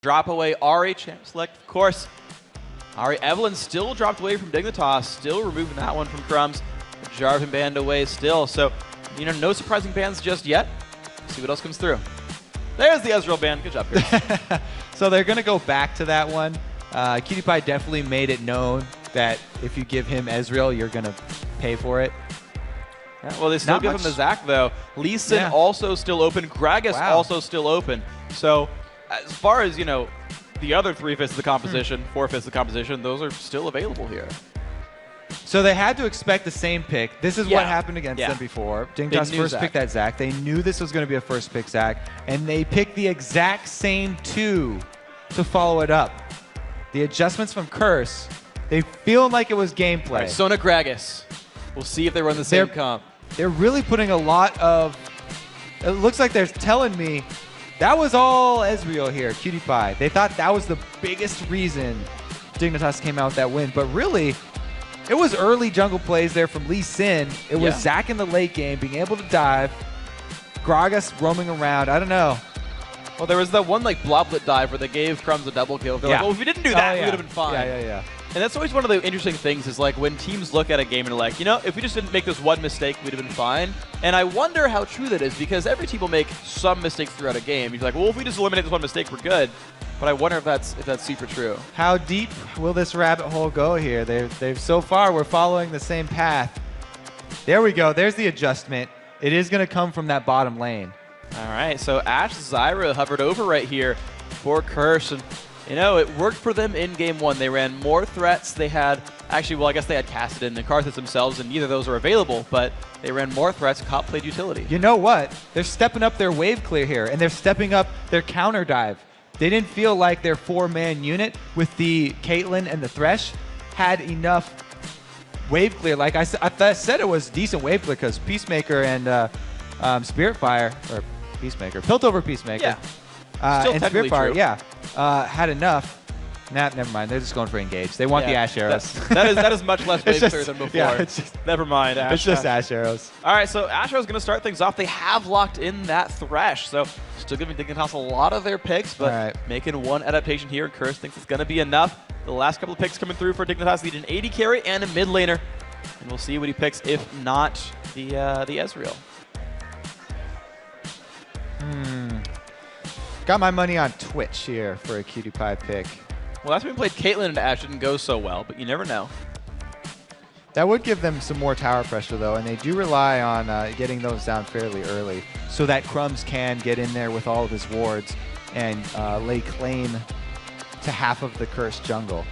Drop away Ari, champ select, of course. Ari Evelyn still dropped away from Dignitas, still removing that one from Crumbs. Jarvan banned away still, so, you know, no surprising bans just yet. See what else comes through. There's the Ezreal ban. Good job, Chris. So they're going to go back to that one. Cutie Pie definitely made it known that if you give him Ezreal, you're going to pay for it. Yeah, well, they still give him the Zac, though. Lee Sin also still open. Gragas also still open. So as far as, you know, the other 3/5 of the composition, 4/5 of the composition, those are still available here. So they had to expect the same pick. This is what happened against them before. Dignitas first picked that Zac. They knew this was going to be a first pick Zac, and they picked the exact same two to follow it up. The adjustments from Curse, they feel like it was gameplay. Right, Sona Gragas. We'll see if they run the same comp. They're really putting a lot of... It looks like they're telling me that was all Ezreal here, Cutie Pie. They thought that was the biggest reason Dignitas came out with that win, but really... It was early jungle plays there from Lee Sin. It was Zac in the late game, being able to dive. Gragas roaming around. I don't know. Well, there was that one like bloblet dive where they gave Crumbs a double kill. They're like, well, if we didn't do that, we would have been fine. And that's always one of the interesting things is like when teams look at a game and are like, you know, if we just didn't make this one mistake, we'd have been fine. And I wonder how true that is because every team will make some mistakes throughout a game. You're like, well, if we just eliminate this one mistake, we're good. But I wonder if that's super true. How deep will this rabbit hole go here? They've so far we're following the same path. There we go. There's the adjustment. It is going to come from that bottom lane. All right. So Ashe Zyra hovered over right here for Curse, and you know it worked for them in game one. They ran more threats. They had actually, well, I guess they had Kassadin and Karthus themselves, and neither of those are available. But they ran more threats. Cop played utility. You know what? They're stepping up their wave clear here, and they're stepping up their counter dive. They didn't feel like their 4-man unit with the Caitlyn and the Thresh had enough wave clear. Like I said, it was decent wave clear because Peacemaker and Spiritfire, or Peacemaker, Piltover Peacemaker, and Spiritfire, had enough. Nah, never mind. They're just going for engage. They want the Ashe arrows. That is much less wave clear than before. Yeah, it's just, never mind. Ashe, it's just Ashe arrows. All right, so Ashe is going to start things off. They have locked in that Thresh, so still giving Dignitas a lot of their picks, but making one adaptation here. And Curse thinks it's going to be enough. The last couple of picks coming through for Dignitas need an 80 carry and a mid laner, and we'll see what he picks. If not, the Ezreal. Got my money on Twitch here for a Cutie Pie pick. Well, that's when we played Caitlyn and Ashe. Didn't go so well, but you never know. That would give them some more tower pressure, though, and they do rely on getting those down fairly early so that Crumbs can get in there with all of his wards and lay claim to half of the cursed jungle.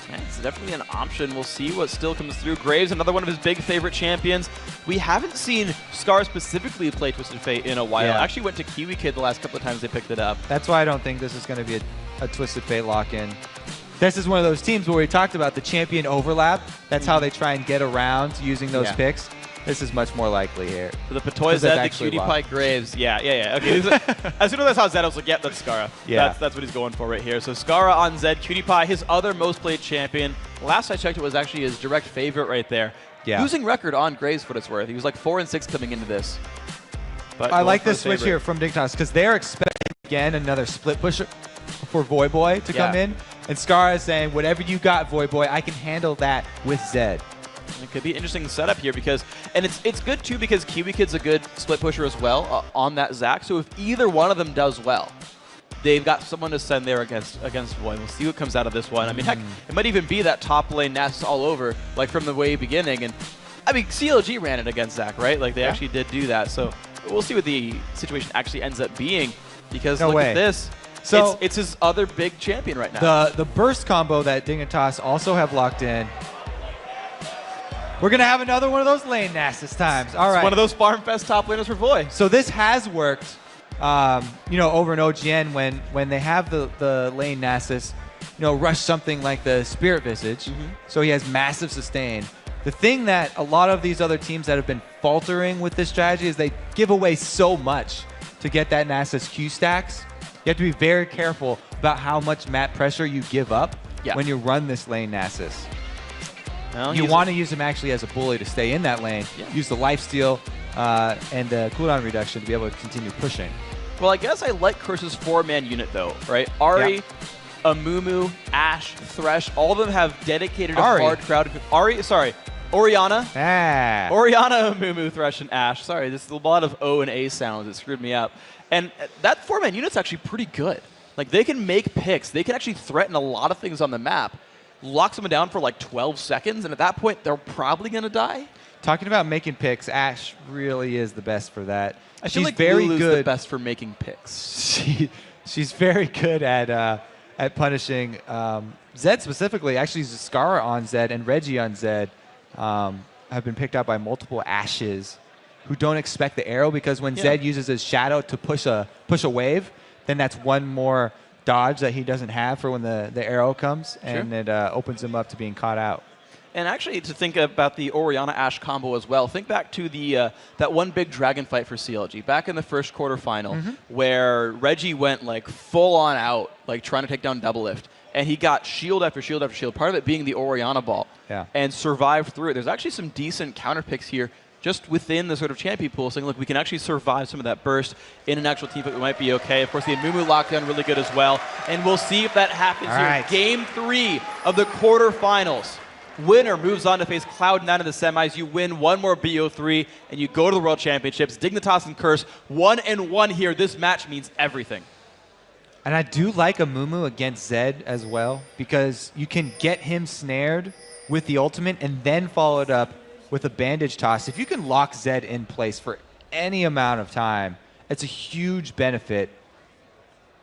Yeah, it's definitely an option. We'll see what still comes through. Graves, another one of his big favorite champions. We haven't seen Scar specifically play Twisted Fate in a while. Actually went to Kiwi Kid the last couple of times they picked it up. That's why I don't think this is going to be a Twisted Fate lock-in. This is one of those teams where we talked about the champion overlap. That's how they try and get around using those picks. This is much more likely here. So the Patoy Zed, the Cutie Pie Graves. Yeah. Okay. As soon as I saw Zed, I was like, yep, that's Skara. Yeah. That's what he's going for right here. So Skara on Zed, Cutie Pie, his other most played champion. Last I checked, it was actually his direct favorite right there. Yeah. Losing record on Graves, for what it's worth. He was like 4-6 coming into this. But I like this switch here from Dignitas because they're expecting, again, another split pusher for voyboy to come in. And Skara is saying, whatever you got, voyboy, I can handle that with Zed. It could be an interesting setup here because, and it's good too because Kiwi Kid's a good split pusher as well on that Zac. So if either one of them does well, they've got someone to send there against Void. We'll see what comes out of this one. I mean, heck, it might even be that top lane Nasus all over, like from the way beginning. And I mean, CLG ran it against Zac, right? Like they actually did do that. So we'll see what the situation actually ends up being because look at this. So it's his other big champion right now. The burst combo that Dignitas also have locked in. We're going to have another one of those lane Nasus times. All right. It's one of those Farm Fest top laners for Void. So this has worked, you know, over in OGN when they have the lane Nasus, you know, rush something like the Spirit Visage. So he has massive sustain. The thing that a lot of these other teams that have been faltering with this strategy is they give away so much to get that Nasus Q stacks. You have to be very careful about how much map pressure you give up when you run this lane Nasus. Well, you want to use him actually as a bully to stay in that lane. Use the lifesteal and the cooldown reduction to be able to continue pushing. Well, I guess I like Curse's 4-man unit, though, right? Ahri, Amumu, Ashe, Thresh, all of them have dedicated hard crowd. Orianna. Orianna, Amumu, Thresh, and Ashe. Sorry, there's a lot of O and A sounds. It screwed me up. And that 4-man unit's actually pretty good. Like, they can make picks. They can actually threaten a lot of things on the map. Lock someone down for like 12 seconds, and at that point, they're probably going to die. Talking about making picks, Ashe really is the best for that. I feel like very good. The best for making picks. She's very good at punishing Zed specifically. Actually, Skara on Zed and Reggie on Zed have been picked out by multiple Ashes who don't expect the arrow, because when Zed uses his shadow to push a wave, then that's one more dodge that he doesn't have for when the arrow comes, and it opens him up to being caught out. And actually, to think about the Orianna-Ashe combo as well, think back to the that one big dragon fight for CLG back in the first quarterfinal, where Reggie went like full on out, like trying to take down Doublelift, and he got shield after shield after shield, part of it being the Orianna ball, and survived through it. There's actually some decent counter picks here just within the sort of champion pool, saying, look, we can actually survive some of that burst in an actual team fight. We might be okay. Of course, the Amumu lockdown really good as well, and we'll see if that happens here. Game 3 of the quarterfinals. Winner moves on to face Cloud9 in the semis. You win one more BO3, and you go to the World Championships. Dignitas and Curse, 1-1 here. This match means everything. And I do like Amumu against Zed as well, because you can get him snared with the ultimate and then follow it up with a bandage toss. If you can lock Zed in place for any amount of time, it's a huge benefit,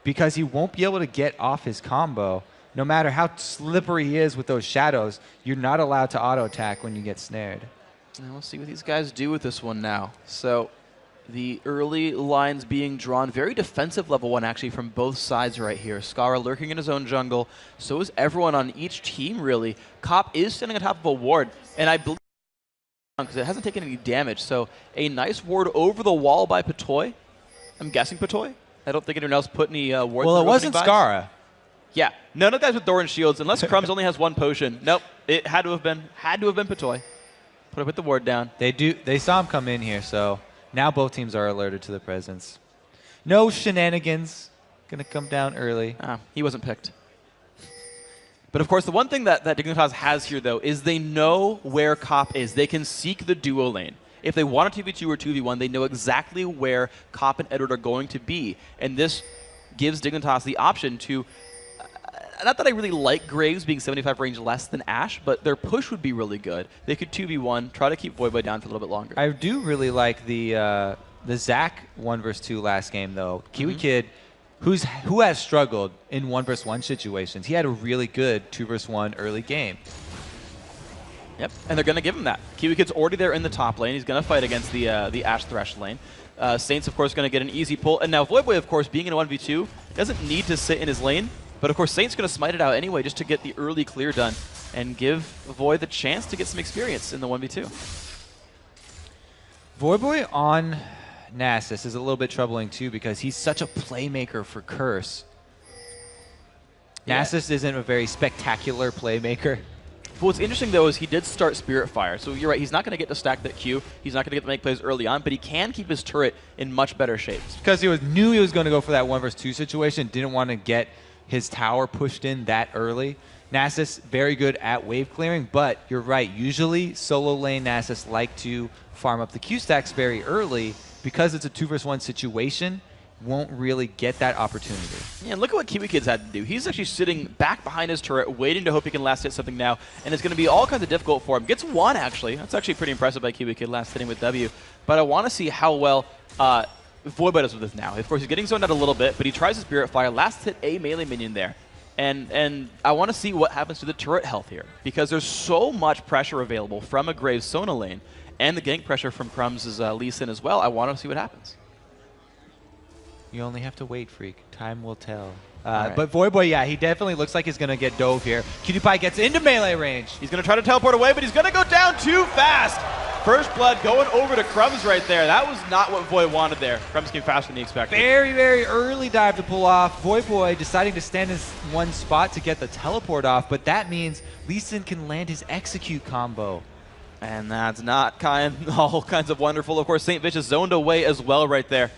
because he won't be able to get off his combo. No matter how slippery he is with those shadows, you're not allowed to auto-attack when you get snared. And we'll see what these guys do with this one now. So the early lines being drawn, very defensive level one actually from both sides right here. Skara lurking in his own jungle. So is everyone on each team, really. Cop is standing on top of a ward, and I believe because it hasn't taken any damage. So a nice ward over the wall by Patoy. I'm guessing Patoy. I don't think anyone else put any wards. Well, it wasn't Skara. Yeah, none of the guys with Doran shields, unless Crumbs only has one potion. Nope, it had to have been Patoy. Put the ward down. They saw him come in here, so now both teams are alerted to the presence. No shenanigans. Gonna come down early. He wasn't picked. But of course, the one thing that Dignitas has here, though, is they know where Cop is. They can seek the duo lane. If they want a 2v2 or 2v1, they know exactly where Cop and Edward are going to be. And this gives Dignitas the option to... Not that I really like Graves being 75 range less than Ashe, but their push would be really good. They could 2v1, try to keep voyboy down for a little bit longer. I do really like the Zac 1v2 last game, though. Kiwi Kid, who has struggled in 1v1 situations. He had a really good 2v1 early game. Yep, and they're going to give him that. Kiwi Kid's already there in the top lane. He's going to fight against the Ashe Thresh lane. Saints, of course, going to get an easy pull. And now voyboy, of course, being in a 1v2, doesn't need to sit in his lane. But of course, Saint's going to smite it out anyway just to get the early clear done and give Void the chance to get some experience in the 1v2. Voyboy on Nasus is a little bit troubling too, because he's such a playmaker for Curse. Nasus isn't a very spectacular playmaker. But what's interesting, though, is he did start Spirit Fire. So you're right, he's not going to get to stack that Q. He's not going to get to make plays early on, but he can keep his turret in much better shape. Because he knew he was going to go for that 1v2 situation, didn't want to get his tower pushed in that early. Nasus, very good at wave clearing, but you're right. Usually, solo lane Nasus like to farm up the Q stacks very early, because it's a 2v1 situation, won't really get that opportunity. Yeah, and look at what Kiwi Kid's had to do. He's actually sitting back behind his turret, waiting to hope he can last hit something now, and it's going to be all kinds of difficult for him. Gets one, actually. That's actually pretty impressive by Kiwi Kid, last hitting with W. But I want to see how well voyboy does with this now. Of course, he's getting zoned out a little bit, but he tries to Spirit Fire. Last hit a melee minion there. And I want to see what happens to the turret health here, because there's so much pressure available from a Graves Sona lane, and the gank pressure from Crumbs' Lee Sin as well. I want to see what happens. You only have to wait, Freak. Time will tell. But voyboy, yeah, he definitely looks like he's going to get dove here. Cutie Pie gets into melee range. He's going to try to teleport away, but he's going to go down too fast. First blood going over to Crumbs right there. That was not what Void wanted there. Crumbs came faster than he expected. Very, very early dive to pull off. Voyboy deciding to stand in one spot to get the teleport off, but that means Lee Sin can land his execute combo. And that's not all kinds of wonderful. Of course, St. Vicious zoned away as well right there.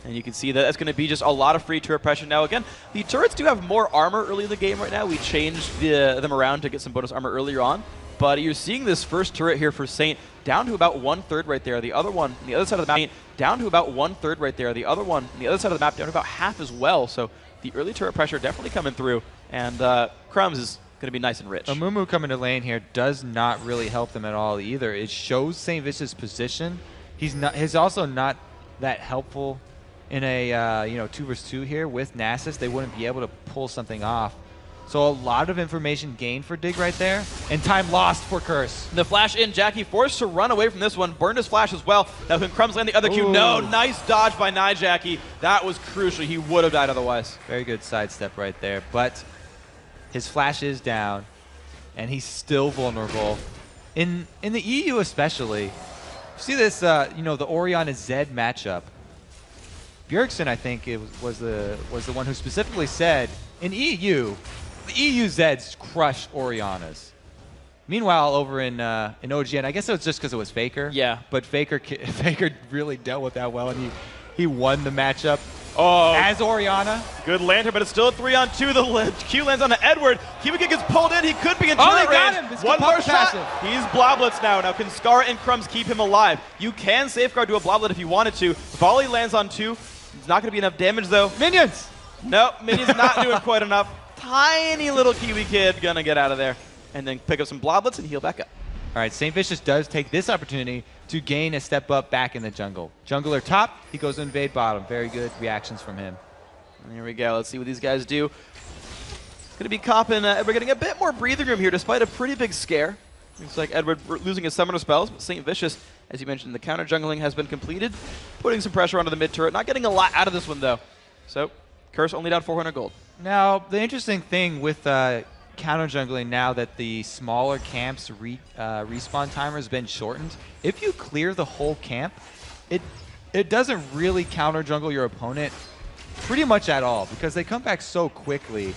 And you can see that that's going to be just a lot of free turret pressure. Now, again, the turrets do have more armor early in the game right now. We changed them around to get some bonus armor earlier on. But you're seeing this first turret here for Saint down to about 1/3 right there. The other one on the other side of the map down to about 1/3 right there. The other one on the other side of the map down to about half as well. So the early turret pressure definitely coming through. And Crumbs is going to be nice and rich. Amumu coming to lane here does not really help them at all either. It shows St. Vicious' position. He's also not that helpful in a 2 versus 2 here with Nasus. They wouldn't be able to pull something off. So a lot of information gained for Dig right there, and time lost for Curse. The flash in, Jackie forced to run away from this one, burned his flash as well. Now can Crumbs land the other Q? No, nice dodge by Jackie. That was crucial. He would have died otherwise. Very good sidestep right there, but his flash is down, and he's still vulnerable. In the EU especially, see this, the Orianna Zed matchup. Bjergsen, I think, was the one who specifically said, in EU, the EU Zeds crush Oriannas. Meanwhile, over in OGN, I guess it was just because it was Faker. Yeah. But Faker really dealt with that well, and he won the matchup as Orianna. Good lantern, but it's still a 3-on-2. The Q lands on the Edward. Kiwikick gets pulled in. He could be in turret range. Him. One more shot. He's Bloblets now. Now, can Scar and Crumbs keep him alive? You can safeguard to a Bloblet if you wanted to. Volley lands on 2. It's not going to be enough damage, though. Minions! Nope, Minion's not doing quite enough. Tiny little Kiwi kid going to get out of there and then pick up some Bloblets and heal back up. All right, St. Vicious does take this opportunity to gain a step up back in the jungle. Jungler top, he goes to invade bottom. Very good reactions from him. And here we go. Let's see what these guys do. Going to be copping. We're getting a bit more breathing room here despite a pretty big scare. Looks like Edward losing his summoner spells, but St. Vicious, as you mentioned, the counter jungling has been completed, putting some pressure onto the mid turret. Not getting a lot out of this one, though. So, Curse only down 400 gold. Now, the interesting thing with counter jungling now that the smaller camps respawn timer has been shortened, if you clear the whole camp, it doesn't really counter jungle your opponent pretty much at all because they come back so quickly.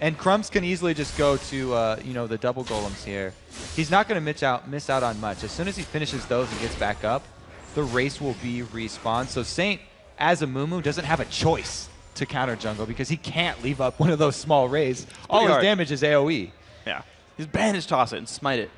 And Crumbs can easily just go to the double golems here. He's not going to miss out on much. As soon as he finishes those and gets back up, the race will be respawned. So Saint, as a Mumu, doesn't have a choice to counter jungle because he can't leave up one of those small rays. All his damage is AoE. Yeah. He's banish toss it and smite it.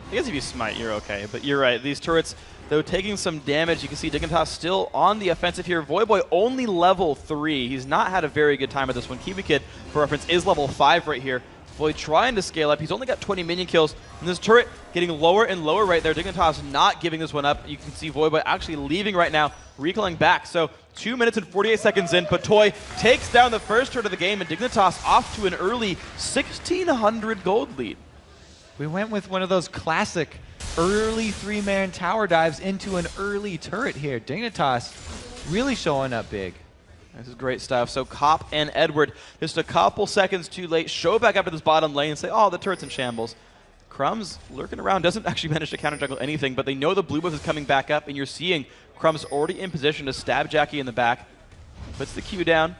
I guess if you smite, you're okay. But you're right. These turrets, though, taking some damage. You can see Dignitas still on the offensive here. voyboy only level 3. He's not had a very good time at this one. Kiwi Kid, for reference, is level 5 right here. Void trying to scale up. He's only got 20 minion kills. And this turret getting lower and lower right there. Dignitas not giving this one up. You can see voyboy actually leaving right now, recalling back. So 2 minutes and 48 seconds in, Patoy takes down the first turret of the game, and Dignitas off to an early 1,600 gold lead. We went with one of those classic early 3-man tower dives into an early turret here. Dignitas really showing up big. This is great stuff. So Cop and Edward, just a couple seconds too late, show back up to this bottom lane and say, oh, the turret's in shambles. Crumbs lurking around, doesn't actually manage to counter jungle anything, but they know the blue buff is coming back up, and you're seeing Crumbs already in position to stab Jackie in the back. Puts the Q down.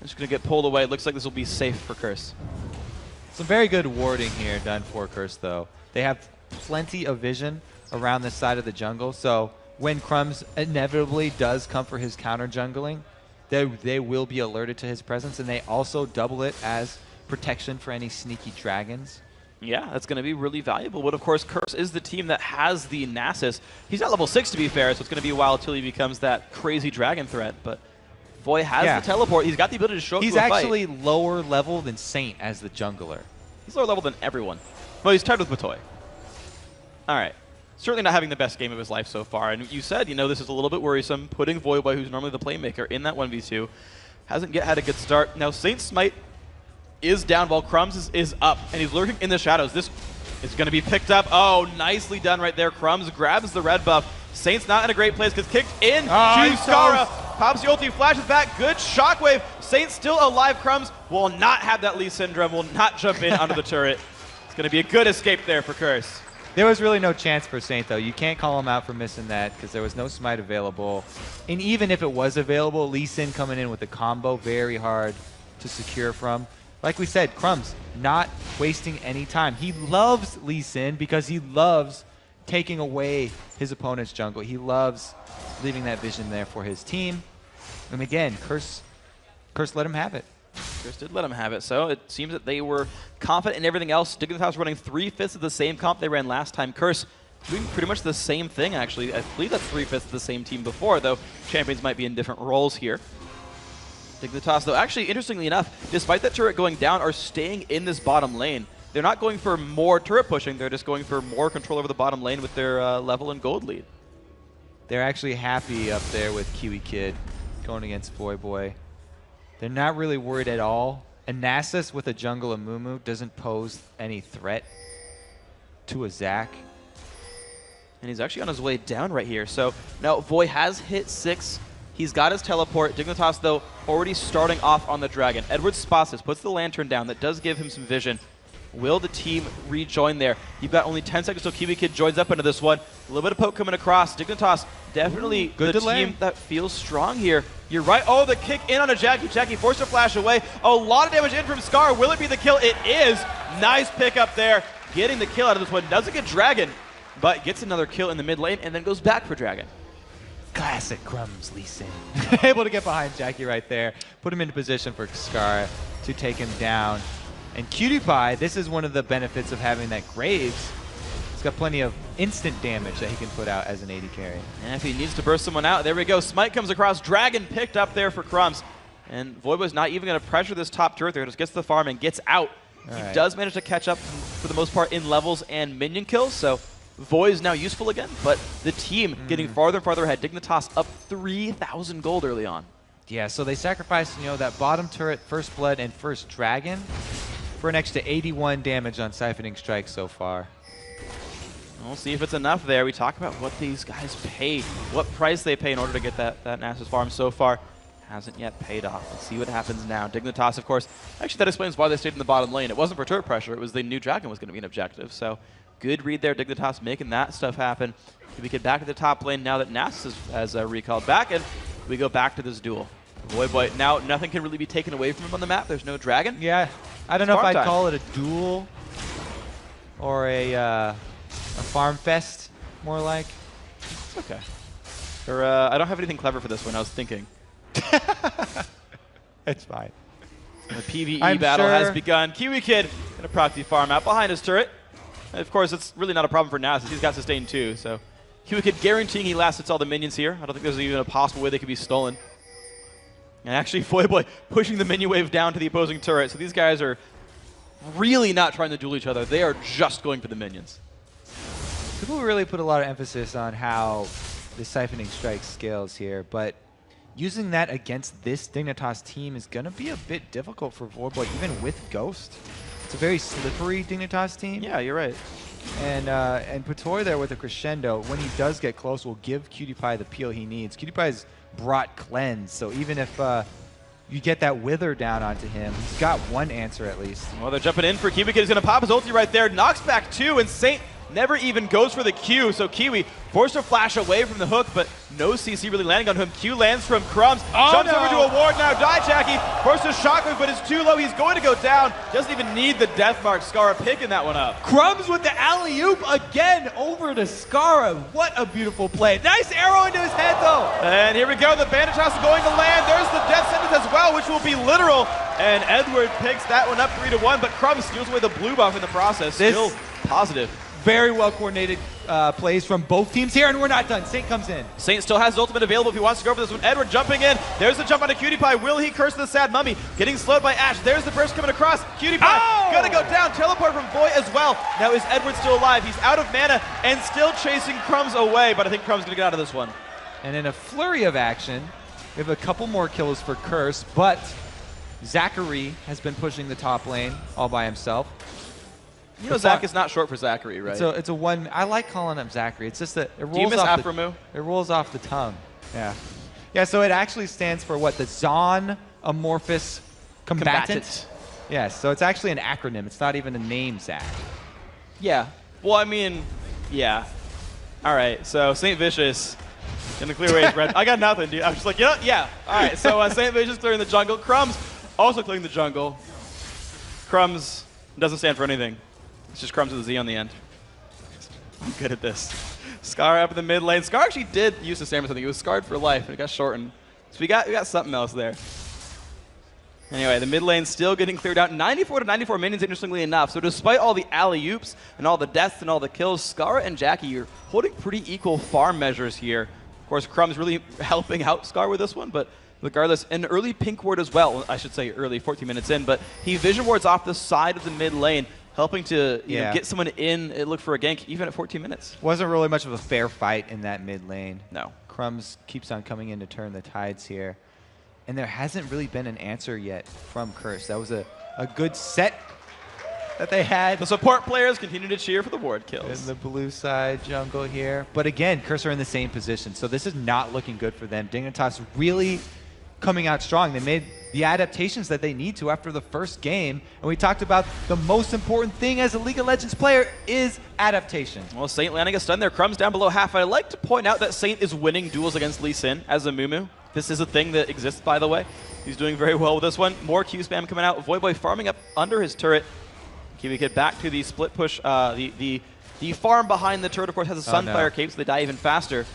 Just going to get pulled away. It looks like this will be safe for Curse. Some very good warding here done for Curse, though. They have plenty of vision around this side of the jungle, so when Crumbs inevitably does come for his counter jungling, they will be alerted to his presence, and they also double it as protection for any sneaky dragons. Yeah, that's going to be really valuable. But of course, Curse is the team that has the Nasus. He's not level 6 to be fair, so it's going to be a while until he becomes that crazy dragon threat. But Voy has the teleport. He's got the ability to show up to a fight. He's actually lower level than Saint as the jungler. He's lower level than everyone. Well, he's tied with Patoy. All right. Certainly not having the best game of his life so far. And you said, this is a little bit worrisome. Putting voyboy, who's normally the playmaker, in that 1v2. Hasn't yet had a good start. Now, Saint's smite is down while Crumbs is up, and he's lurking in the shadows. This is going to be picked up. Oh, nicely done right there. Crumbs grabs the red buff. Saint's not in a great place because kicked in to Skara. Pops the ulti, flashes back. Good shockwave. Saint's still alive. Crumbs will not have that Lee syndrome, will not jump in under the turret. It's going to be a good escape there for Curse. There was really no chance for Saint, though. You can't call him out for missing that because there was no smite available. And even if it was available, Lee Sin coming in with the combo, very hard to secure from. Like we said, Crumbs not wasting any time. He loves Lee Sin because he loves taking away his opponent's jungle. He loves leaving that vision there for his team. And again, Curse let him have it. Curse did let him have it, so it seems that they were confident in everything else. Dignitas running 3/5 of the same comp they ran last time. Curse doing pretty much the same thing, actually. I believe that's 3/5 of the same team before, though champions might be in different roles here. Dignitas, though, actually, interestingly enough, despite that turret going down, are staying in this bottom lane. They're not going for more turret pushing, they're just going for more control over the bottom lane with their level and gold lead. They're actually happy up there with Kiwi Kid going against voyboy. They're not really worried at all. And Nasus with a jungle of Mumu doesn't pose any threat to a Zac. And he's actually on his way down right here. So now Voy has hit 6. He's got his teleport. Dignitas, though, already starting off on the dragon. Edward spots this, puts the lantern down. That does give him some vision. Will the team rejoin there? You've got only 10 seconds till Kiwi Kid joins up into this one. A little bit of poke coming across. Dignitas definitely good the delay. team that feels strong here. You're right. Oh, the kick in on a Jackie. Jackie forced to flash away. A lot of damage in from Scar. Will it be the kill? It is. Nice pick up there. Getting the kill out of this one. Doesn't get Dragon, but gets another kill in the mid lane and then goes back for Dragon. Classic Crumbs Lee Sin. Able to get behind Jackie right there. Put him into position for Scar to take him down. And Cutie Pie, this is one of the benefits of having that Graves. He's got plenty of instant damage that he can put out as an AD carry. And if he needs to burst someone out, there we go. Smite comes across. Dragon picked up there for Crumbs. And voyboy's not even going to pressure this top turret there. Just gets the farm and gets out. He does manage to catch up for the most part in levels and minion kills. So Voy is now useful again. But the team getting farther and farther ahead. Dignitas up 3,000 gold early on. Yeah, so they sacrificed, that bottom turret, first blood, and first dragon for an extra 81 damage on siphoning strike so far. We'll see if it's enough there. We talk about what these guys pay, what price they pay in order to get that Nasus farm so far. Hasn't yet paid off. Let's see what happens now. Dignitas, of course, actually that explains why they stayed in the bottom lane. It wasn't for turret pressure, it was they knew Dragon was going to be an objective. So good read there, Dignitas making that stuff happen. We get back to the top lane now that Nasus has recalled back, and we go back to this duel. Voyboy, now nothing can really be taken away from him on the map. There's no Dragon. Yeah, I don't know if I'd call it a duel or a farm fest, more like. It's okay. Or, I don't have anything clever for this one. I was thinking. It's fine. The PvE battle has begun. Kiwi Kid going to proxy farm out behind his turret. And of course, it's really not a problem for Nasus. He's got sustain too. So Kiwi Kid guaranteeing he lasts hits all the minions here. I don't think there's even a possible way they could be stolen. And actually, voyboy pushing the minion wave down to the opposing turret. So these guys are really not trying to duel each other. They are just going for the minions. People really put a lot of emphasis on how the siphoning strike scales here, but using that against this Dignitas team is going to be a bit difficult for voyboy, even with Ghost. It's a very slippery Dignitas team. Yeah, you're right. And Patoy there with a crescendo, when he does get close, will give Cutie Pie the peel he needs. Cutie Pie's brought cleanse, so even if you get that wither down onto him, he's got one answer at least. Well, they're jumping in for Kiwi Kid. He's going to pop his ulti right there. Knocks back 2, and Saint never even goes for the Q. So Kiwi forced to flash away from the hook, but no CC really landing on him. Q lands from Crumbs. Jumps over to a ward now. Die Jackie. Forced a shockwave, but it's too low. He's going to go down. Doesn't even need the death mark. Skara picking that one up. Crumbs with the alley-oop again over to Skara. What a beautiful play. Nice arrow into his head, though. And here we go. The bandage house is going to land. There's the death sentence as well, which will be literal. And Edward picks that one up 3-1, but Crumbs steals away the blue buff in the process. Still positive. Very well coordinated plays from both teams here, and we're not done. Saint comes in. Saint still has his ultimate available if he wants to go for this one. Edward jumping in. There's the jump onto Cutie Pie. Will he curse the sad mummy? Getting slowed by Ash. There's the burst coming across. Cutie Pie gonna go down. Teleport from Voy as well. Now is Edward still alive? He's out of mana and still chasing Crumbs away, but I think Crumbs gonna get out of this one. And in a flurry of action, we have a couple more kills for Curse, but Zachary has been pushing the top lane all by himself. You know, Zach is not short for Zachary, right? It's a one. I like calling him Zachary. It's just that it rolls Do you miss off Aframu? It rolls off the tongue. Yeah. Yeah, so it actually stands for what? The Zon Amorphous Combatant? Yes, so it's actually an acronym. It's not even a name, Zach. Yeah. Well, I mean, yeah. All right, so St. Vicious in the clear waves red. I got nothing, dude. I'm just like, you know, yeah. All right, so St. Vicious clearing the jungle. Crumbs also clearing the jungle. Crumbs doesn't stand for anything. It's just Crumbs with a Z on the end. I'm good at this. Scar up in the mid lane. Scar actually did use the stamina something. He was scarred for life, and it got shortened. So we got something else there. Anyway, the mid lane still getting cleared out. 94 to 94 minions, interestingly enough. So despite all the alley-oops and all the deaths and all the kills, Scar and Jackie are holding pretty equal farm measures here. Of course, Crumb's really helping out Scar with this one, but regardless, an early pink ward as well. I should say early, 14 minutes in, but he vision wards off the side of the mid lane, helping to you know, get someone in, look for a gank, even at 14 minutes. Wasn't really much of a fair fight in that mid lane. No. Crumbs keeps on coming in to turn the tides here. And there hasn't really been an answer yet from Curse. That was a good set that they had. The support players continue to cheer for the ward kills. In the blue side jungle here. But again, Curse are in the same position, so this is not looking good for them. Dignitas really coming out strong. They made the adaptations that they need to after the first game. And we talked about the most important thing as a League of Legends player is adaptation. Well, Saint landing a stun there. Crumbs down below half. I'd like to point out that Saint is winning duels against Lee Sin as a Mumu. This is a thing that exists, by the way. He's doing very well with this one. More Q spam coming out. Voyboy farming up under his turret. Can we get back to the split push? The farm behind the turret, of course, has a Sunfire cape, so they die even faster.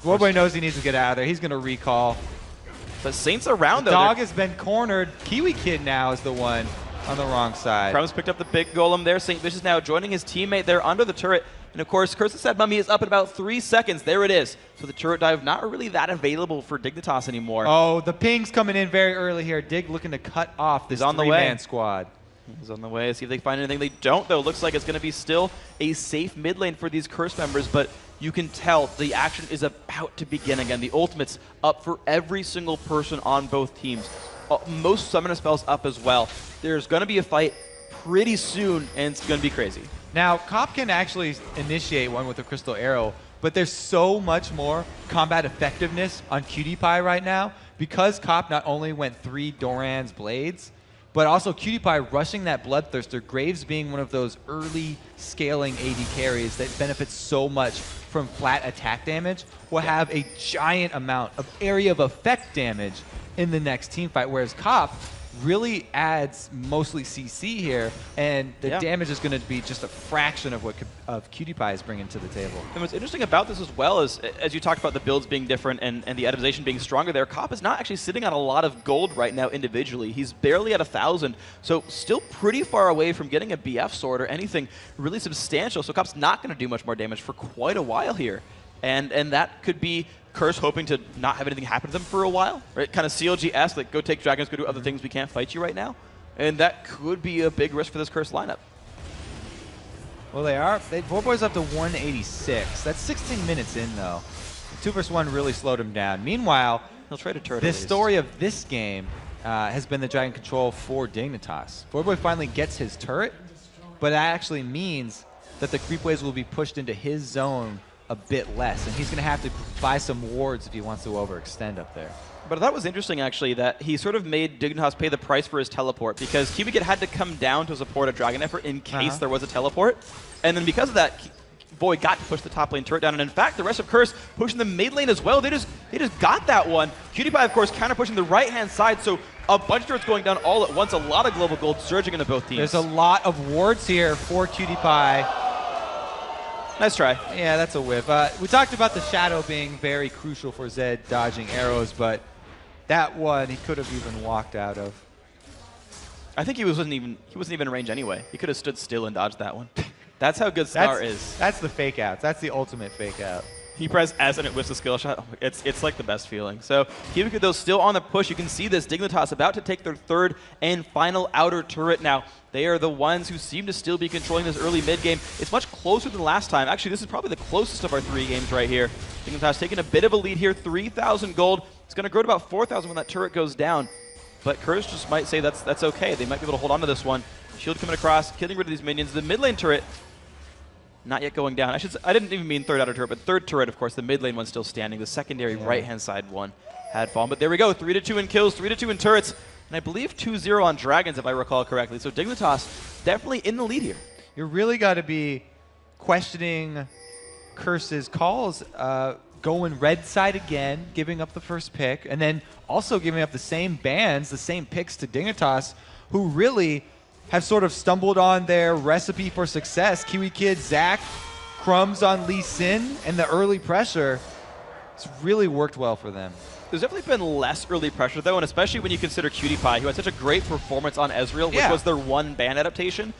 Voyboy knows he needs to get out of there. He's going to recall. But Saint's around, though. Dog has been cornered. Kiwi Kid now is the one on the wrong side. Crumbs picked up the big golem there. St. Vicious now joining his teammate there under the turret. And of course, Curse of Sad Mummy is up in about 3 seconds. There it is. So the turret dive not really that available for Dignitas anymore. Oh, the ping's coming in very early here. Dig looking to cut off this three-man squad. He's on the way. See if they find anything. They don't, though. Looks like it's going to be still a safe mid lane for these Curse members, but you can tell the action is about to begin again. The ultimate's up for every single person on both teams. Most summoner spells up as well. There's going to be a fight pretty soon, and it's going to be crazy. Now, Cop can actually initiate one with a Crystal Arrow, but there's so much more combat effectiveness on QtPie right now because Cop not only went 3 Doran's Blades, but also QtPie rushing that Bloodthirster, Graves being one of those early scaling AD carries that benefits so much from flat attack damage, will have a giant amount of area of effect damage in the next team fight, whereas Cop really adds mostly CC here, and the damage is going to be just a fraction of what QtPie is bringing to the table. And what's interesting about this as well is, as you talked about the builds being different and the atomization being stronger there, Cop is not actually sitting on a lot of gold right now individually. He's barely at 1,000, so still pretty far away from getting a BF sword or anything really substantial, so Cop's not going to do much more damage for quite a while here. And that could be Curse hoping to not have anything happen to them for a while, right? Kind of CLG-esque, like go take dragons, go do other things, we can't fight you right now. And that could be a big risk for this Curse lineup. Well, they are. Voyboy's up to 186. That's 16 minutes in, though. 2 vs. 1 really slowed him down. Meanwhile, he'll trade a turret. The story of this game has been the Dragon Control for Dignitas. Voyboy finally gets his turret, but that actually means that the creep waves will be pushed into his zone a bit less, and he's going to have to buy some wards if he wants to overextend up there. But that was interesting, actually, that he sort of made Dignitas pay the price for his teleport, because Cubicut had to come down to support a Dragon Effort in case there was a teleport. And then because of that, Voy got to push the top lane turret down, and in fact, the rest of Curse pushing the mid lane as well. They just got that one. QtPie, of course, counter pushing the right-hand side, so a bunch of turrets going down all at once. A lot of global gold surging into both teams. There's a lot of wards here for QtPie. Nice try. Yeah, that's a whiff. We talked about the shadow being very crucial for Zed dodging arrows, but that one he could have even walked out of. I think he wasn't even in range anyway. He could have stood still and dodged that one. That's how good Scar is. That's the fake outs. That's the ultimate fake out. He pressed S and it whiffs a skill shot. It's like the best feeling. So Cubicut, though, still on the push. You can see this. Dignitas about to take their 3rd and final outer turret now. They are the ones who seem to still be controlling this early mid game. It's much closer than last time. Actually, this is probably the closest of our 3 games right here. Dignitas taking a bit of a lead here. 3,000 gold. It's going to grow to about 4,000 when that turret goes down. But Curse just might say that's okay. They might be able to hold on to this one. Shield coming across, getting rid of these minions. The mid lane turret not yet going down. I didn't even mean 3rd outer turret, but 3rd turret, of course. The mid lane one's still standing. The secondary right-hand side one had fallen. But there we go. 3-2 in kills, 3-2 in turrets, and I believe 2-0 on dragons, if I recall correctly. So Dignitas definitely in the lead here. You really got to be questioning Curse's calls, going red side again, giving up the first pick, and then also giving up the same bans, the same picks to Dignitas, who really have sort of stumbled on their recipe for success. Kiwi Kid, Zach, Crumbs on Lee Sin, and the early pressure. It's really worked well for them. There's definitely been less early pressure, though, and especially when you consider Cutie Pie, who had such a great performance on Ezreal, which was their one ban adaptation.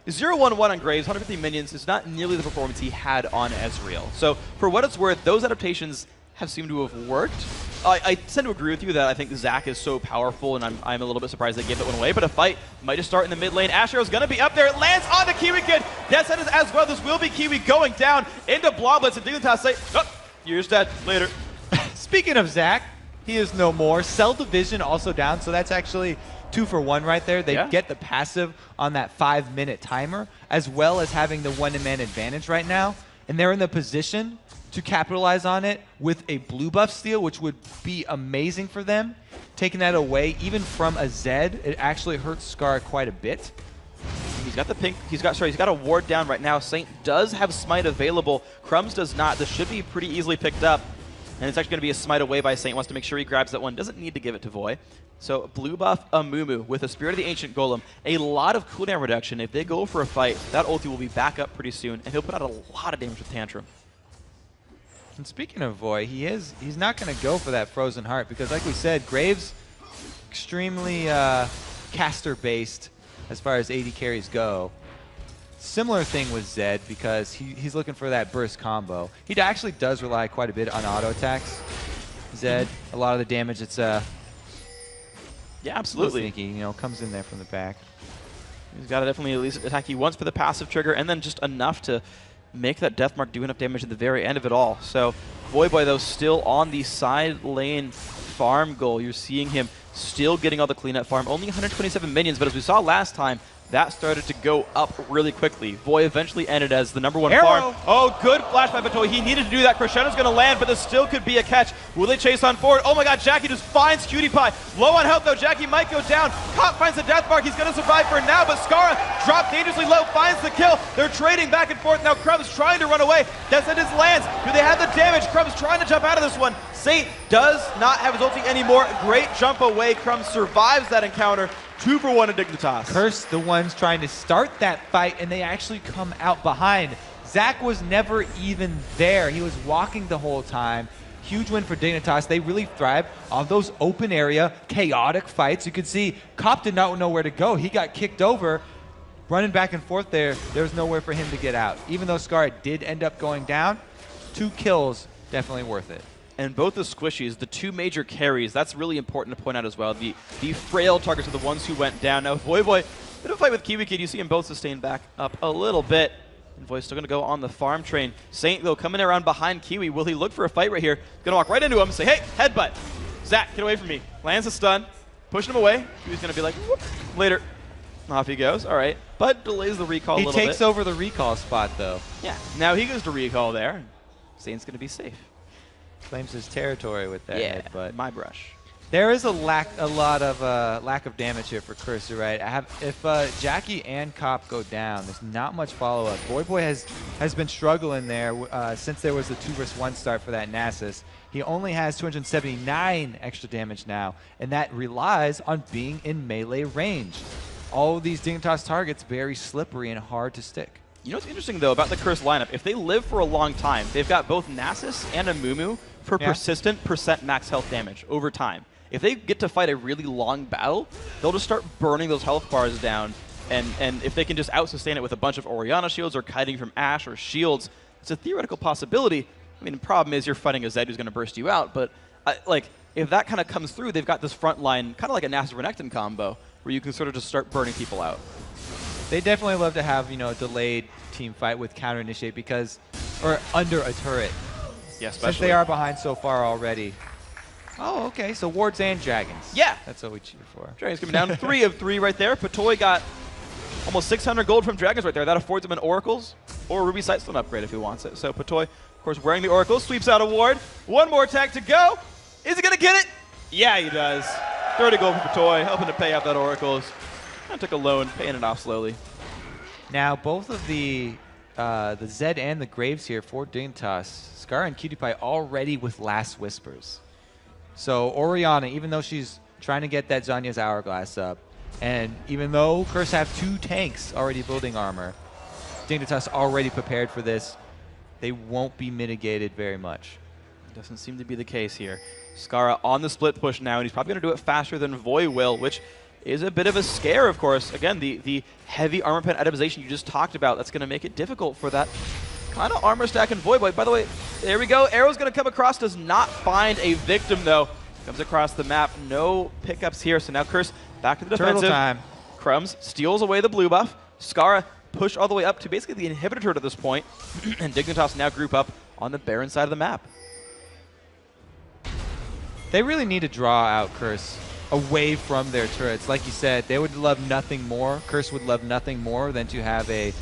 0-1-1 on Graves, 150 minions is not nearly the performance he had on Ezreal. So for what it's worth, those adaptations have seemed to have worked. I tend to agree with you that I think Zac is so powerful, and I'm a little bit surprised they gave that one away, but a fight might just start in the mid lane. Ash Arrow's going to be up there. It lands on the Kiwi Kid. Death Sentence as well. This will be Kiwi going down into Bloblets, and Dignitas say, oh, you're just dead. Later. Speaking of Zac, he is no more. Cell Division also down, so that's actually 2 for 1 right there. They get the passive on that 5-minute timer, as well as having the one-man advantage right now, and they're in the position to capitalize on it with a blue buff steal, which would be amazing for them. Taking that away, even from a Zed, it actually hurts Scar quite a bit. He's got the pink. He's got a ward down right now. Saint does have smite available. Crumbs does not. This should be pretty easily picked up, and it's actually going to be a smite away by Saint. Wants to make sure he grabs that one. Doesn't need to give it to Voy. So blue buff Amumu with a Spirit of the Ancient Golem. A lot of cooldown reduction. If they go for a fight, that ulti will be back up pretty soon, and he'll put out a lot of damage with Tantrum. And speaking of Voy, he's not going to go for that Frozen Heart because, like we said, Graves extremely caster-based as far as AD carries go. Similar thing with Zed because he's looking for that burst combo. He actually does rely quite a bit on auto attacks. Zed, a lot of the damage, it's yeah, absolutely. sneaky, you know, comes in there from the back. He's got to definitely at least attack you once for the passive trigger, and then just enough to make that Death Mark do enough damage at the very end of it all. So voyboy, though, still on the side lane farm goal. You're seeing him still getting all the cleanup farm. Only 127 minions, but as we saw last time, that started to go up really quickly. Voy eventually ended as the #1 farm. Oh, good flash by Batoy. He needed to do that. Crescendo's going to land, but this still could be a catch. Will they chase on forward? Oh my god, Jackie just finds Cutie Pie. Low on health, though. Jackie might go down. Cop finds the Death Mark. He's going to survive for now, but Skara dropped dangerously low, finds the kill. They're trading back and forth. Now Crumbs trying to run away. Death Sentence lands. Do they have the damage? Crumbs trying to jump out of this one. Saint does not have his ulti anymore. Great jump away. Crumbs survives that encounter. 2 for 1 in Dignitas. Curse the ones trying to start that fight, and they actually come out behind. Zac was never even there. He was walking the whole time. Huge win for Dignitas. They really thrive on those open area, chaotic fights. You could see Cop did not know where to go. He got kicked over. Running back and forth there, there was nowhere for him to get out. Even though Scar did end up going down, 2 kills, definitely worth it. And both the squishies, the 2 major carries, that's really important to point out as well. The frail targets are the ones who went down. Now, voyboy, bit of a fight with Kiwi Kid. You see them both sustain back up a little bit. And Voy's still going to go on the farm train. Saint, though, coming around behind Kiwi. Will he look for a fight right here? Going to walk right into him and say, hey, headbutt. Zac, get away from me. Lands a stun, pushing him away. Kiwi's going to be like, whoop, later. Off he goes. All right. But delays the recall a little bit. He takes over the recall spot, though. Yeah. Now he goes to recall there. Saint's going to be safe. Claims his territory with that headbutt. My brush. There is a lack of damage here for Cursor, right? If Jackie and Cop go down, there's not much follow-up. voyboy has been struggling there since there was the 2 versus 1 start for that Nasus. He only has 279 extra damage now, and that relies on being in melee range. All of these Dignitas targets very slippery and hard to stick. You know what's interesting, though, about the Curse lineup? If they live for a long time, they've got both Nasus and Amumu for persistent % max health damage over time. If they get to fight a really long battle, they'll just start burning those health bars down, and if they can just out-sustain it with a bunch of Orianna shields or kiting from Ashe or shields, it's a theoretical possibility. I mean, the problem is you're fighting a Zed who's going to burst you out, but if that kind of comes through, they've got this front line, kind of like a Nasus-Renekton combo, where you can sort of just start burning people out. They definitely love to have, you know, a delayed team fight with counter initiate or under a turret. Yeah, especially. Since they are behind so far already. Oh, okay. So wards and dragons. Yeah. That's what we cheer for. Dragons coming down 3 of 3 right there. Patoy got almost 600 gold from dragons right there. That affords him an oracles or ruby sightstone upgrade if he wants it. So Patoy, of course, wearing the oracles, sweeps out a ward. 1 more attack to go. Is he going to get it? Yeah, he does. 30 gold for Patoy, helping to pay off that oracles. I took a loan, paying it off slowly. Now, both of the Zed and the Graves here for Dignitas, Scar and Cutie Pie already with Last Whispers. So Orianna, even though she's trying to get that Zhonya's Hourglass up, and even though Curse have 2 tanks already building armor, Dignitas already prepared for this. They won't be mitigated very much. Doesn't seem to be the case here. Skara on the split push now, and he's probably going to do it faster than Voy will, which is a bit of a scare, of course. Again, the heavy armor pen itemization you just talked about, that's going to make it difficult for that kind of armor stack in voyboy. By the way, there we go. Arrow's going to come across, does not find a victim, though. Comes across the map, no pickups here, so now Curse back to the defensive. Turtle time. Crumbs steals away the blue buff. Skara push all the way up to basically the inhibitor turret at this point, and Dignitas now group up on the Baron side of the map. They really need to draw out Curse away from their turrets. Like you said, they would love nothing more. Curse would love nothing more than to have a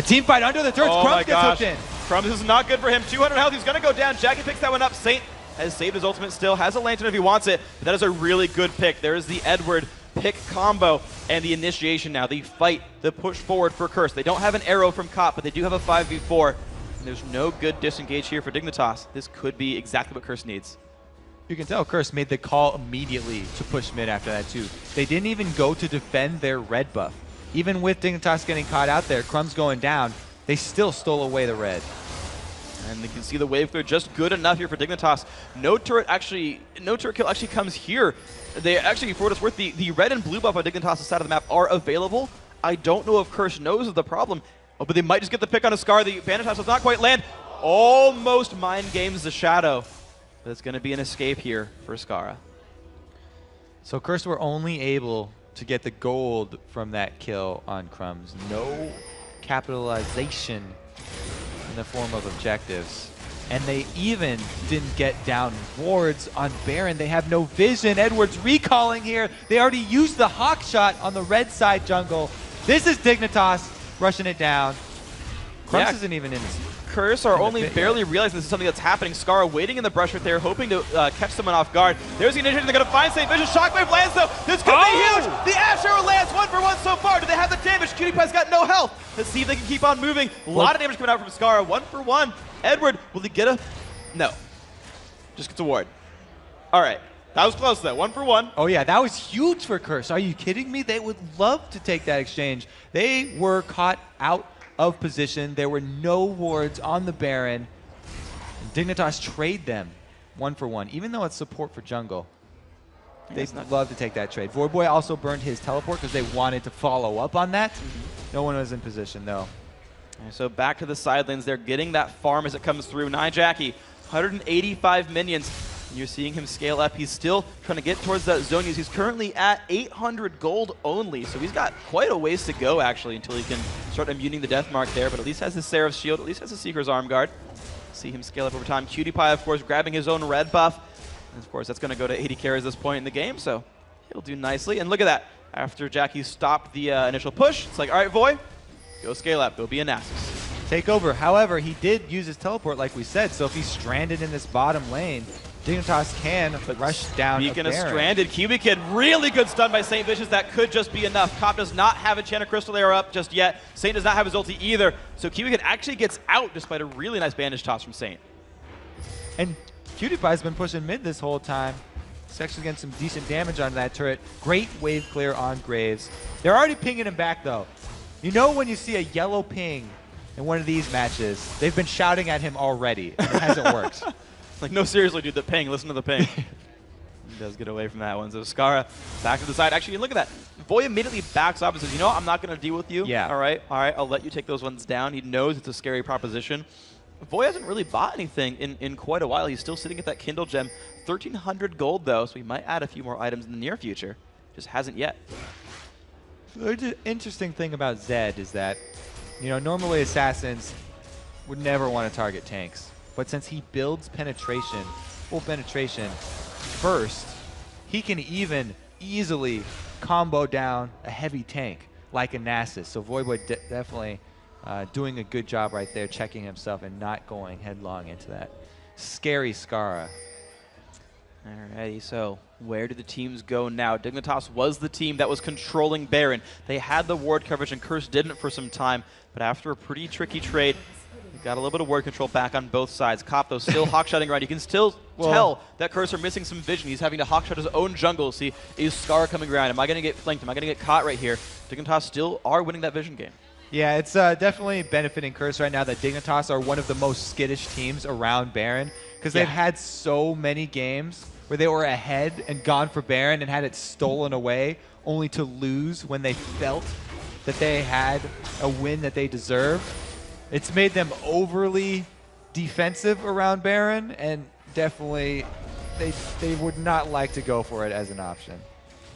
team fight under the turrets. Oh Crumbs gets hooked in. Crumbs is not good for him. 200 health, he's going to go down. Jackie picks that one up. Saint has saved his ultimate still, has a lantern if he wants it, but that is a really good pick. There is the Edward pick combo and the initiation now. The fight, the push forward for Curse. They don't have an arrow from Cop, but they do have a 5v4. And there's no good disengage here for Dignitas. This could be exactly what Curse needs. You can tell Curse made the call immediately to push mid after that too. They didn't even go to defend their red buff. Even with Dignitas getting caught out there, Crumbs going down, they still stole away the red. And you can see the wave clear just good enough here for Dignitas. No turret kill actually comes here. They actually, for what it's worth, the red and blue buff on Dignitas' side of the map are available. I don't know if Curse knows of the problem. Oh, but they might just get the pick on a Scar. The bandage does not quite land. Almost mind games the shadow. But it's going to be an escape here for Skara. So Curse were only able to get the gold from that kill on Crumbs. No capitalization in the form of objectives. And they even didn't get down wards on Baron. They have no vision. Edward's recalling here. They already used the Hawk shot on the red side jungle. This is Dignitas rushing it down. Crumbs isn't even in this. Curse are only barely realizing this is something that's happening. Skara waiting in the brush right there, hoping to catch someone off guard. There's the initiative. They're going to find Saint Vision. Shockwave lands, though. This could be huge. The Ash Arrow lands 1 for 1 so far. Do they have the damage? Cutie Pie's got no health. Let's see if they can keep on moving. A lot of damage coming out from Skara. 1 for 1. Edward, will he get a... No. Just gets a ward. All right. That was close, though. 1 for 1. Oh, yeah. That was huge for Curse. Are you kidding me? They would love to take that exchange. They were caught out of position. There were no wards on the Baron. And Dignitas trade them 1 for 1, even though it's support for jungle. They'd love to take that trade. voyboy also burned his teleport because they wanted to follow up on that. No one was in position, though. And so back to the side lanes. They're getting that farm as it comes through. Jackie, 185 minions. You're seeing him scale up. He's still trying to get towards that zone use. He's currently at 800 gold only, so he's got quite a ways to go, actually, until he can start immuning the death mark there, but at least has his Seraph's shield, at least has his Seeker's arm guard. See him scale up over time. Cutie Pie, of course, grabbing his own red buff. And, of course, that's going to go to 80 carries at this point in the game, so he'll do nicely. And look at that. After Jackie stopped the initial push, it's like, all right, Voy, go scale up. Go be a Nasus. Take over. However, he did use his teleport, like we said, so if he's stranded in this bottom lane, Dignitas can rush down Beacon is stranded. Kiwi Kid, really good stun by Saint Vicious. That could just be enough. Cop does not have a Enchanted Crystal Arrow up just yet. Saint does not have his ulti either. So Kiwi Kid actually gets out despite a really nice bandage toss from Saint. And Cutie Pie's been pushing mid this whole time. He's actually getting some decent damage on that turret. Great wave clear on Graves. They're already pinging him back, though. You know when you see a yellow ping in one of these matches, they've been shouting at him already, and it hasn't worked. Like, no, seriously, dude, the ping. Listen to the ping. He does get away from that one. So Skara back to the side. Actually, look at that. Voy immediately backs up and says, you know what? I'm not going to deal with you. Yeah. All right, I'll let you take those ones down. He knows it's a scary proposition. Voy hasn't really bought anything in quite a while. He's still sitting at that Kindle gem. 1,300 gold, though, so he might add a few more items in the near future. Just hasn't yet. The interesting thing about Zed is that, you know, normally assassins would never want to target tanks. But since he builds penetration, full penetration first, he can even easily combo down a heavy tank like a Nasus. So voyboy definitely doing a good job right there, checking himself and not going headlong into that scary Skara. Alrighty, so where do the teams go now? Dignitas was the team that was controlling Baron. They had the ward coverage and Curse didn't for some time, but after a pretty tricky trade, we got a little bit of ward control back on both sides. Cop, though, still hawkshotting around. You can still tell that Curse are missing some vision. He's having to hawkshot his own jungle. See, is Skara coming around? Am I going to get flanked? Am I going to get caught right here? Dignitas still are winning that vision game. Yeah, it's definitely benefiting Curse right now that Dignitas are one of the most skittish teams around Baron because they've had so many games where they were ahead and gone for Baron and had it stolen away only to lose when they felt that they had a win that they deserved. It's made them overly defensive around Baron, and definitely they would not like to go for it as an option.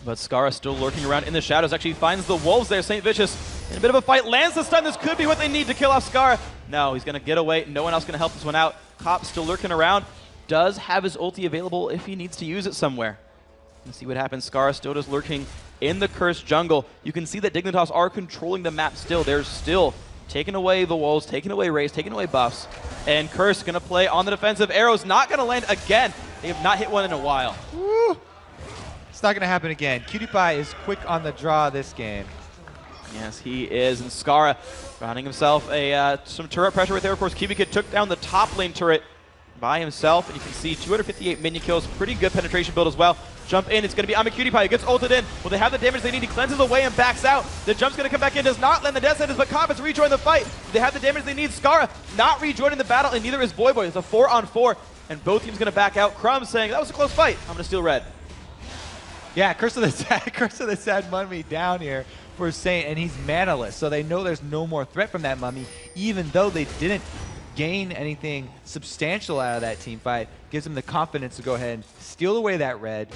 But Scara still lurking around in the shadows. Actually finds the Wolves there. St. Vicious in a bit of a fight. Lands the stun. This could be what they need to kill off Scara. No, he's going to get away. No one else going to help this one out. Cop still lurking around. Does have his ulti available if he needs to use it somewhere. Let's see what happens. Scara still just lurking in the cursed jungle. You can see that Dignitas are controlling the map still. They're still taking away the walls, taking away rays, taking away buffs. And Curse going to play on the defensive. Arrows not going to land again. They have not hit one in a while. Woo. It's not going to happen again. QtPie is quick on the draw this game. Yes, he is. And Scara finding himself some turret pressure right there. Of course, Kid took down the top lane turret by himself. And you can see 258 minion kills. Pretty good penetration build as well. Jump in. It's going to be QtPie. He gets ulted in. Will they have the damage they need? He cleanses away and backs out. The jump's going to come back in. Does not land the death sentence, but Cop has rejoined the fight. They have the damage they need. Scara not rejoining the battle, and neither is voyboy. It's a 4-on-4, and both teams going to back out. Crumb saying, that was a close fight. I'm going to steal red. Yeah, Curse of the Sad Mummy down here for Saint, and he's manaless, so they know there's no more threat from that Mummy, even though they didn't gain anything substantial out of that team fight. Gives them the confidence to go ahead and steal away that red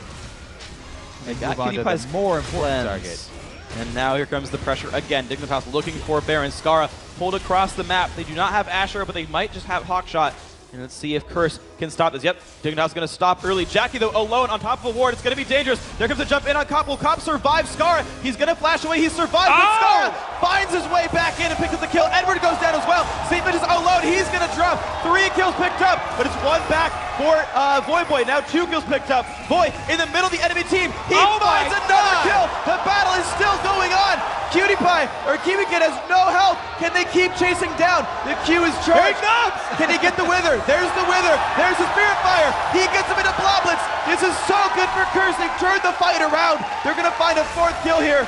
and move on to the more important target. And now here comes the pressure again. Dignitas looking for Baron. Scara pulled across the map. They do not have Asher, but they might just have Hawkshot. And let's see if Curse can stop this. Yep, Dignitas going to stop early. Jackie, though, alone on top of a ward. It's going to be dangerous. There comes a jump in on Cop. Will Cop survive Scara? He's going to flash away. He survives, but Scara finds his way back in and picks up the kill. Edward goes down as well. St. Vicious alone. He's going to drop. 3 kills picked up, but it's 1 back for voyboy. Now 2 kills picked up. Voy in the middle of the enemy team. He finds another kill. The battle is still going on. QtPie or KiwiKid has no help. Can they keep chasing down? The Q is charged. Can he get the Wither? There's the Wither. There's the Spirit Fire. He gets him into Bloblets. This is so good for Curse. They've turned the fight around. They're going to find a 4th kill here.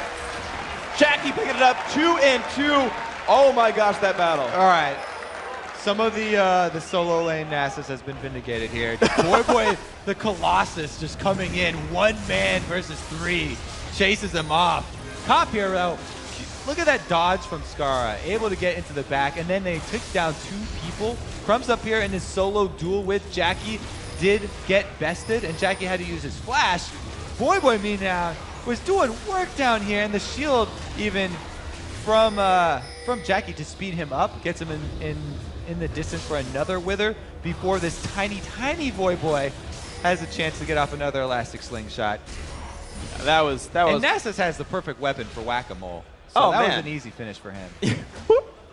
Jackie picking it up. 2 and 2. Oh my gosh, that battle. All right. Some of the solo lane Nasus has been vindicated here. voyboy, the Colossus, just coming in. 1 man versus 3. Chases him off. Cop here, though. Look at that dodge from Scara. Able to get into the back, and then they took down 2 people. Crumb's up here in his solo duel with Jackie. Did get bested, and Jackie had to use his flash. voyboy, meanwhile, was doing work down here, and the shield even from Jackie to speed him up. Gets him in the distance for another Wither before this tiny voyboy has a chance to get off another elastic slingshot. That was. And Nasus has the perfect weapon for whack-a-mole. So that was an easy finish for him.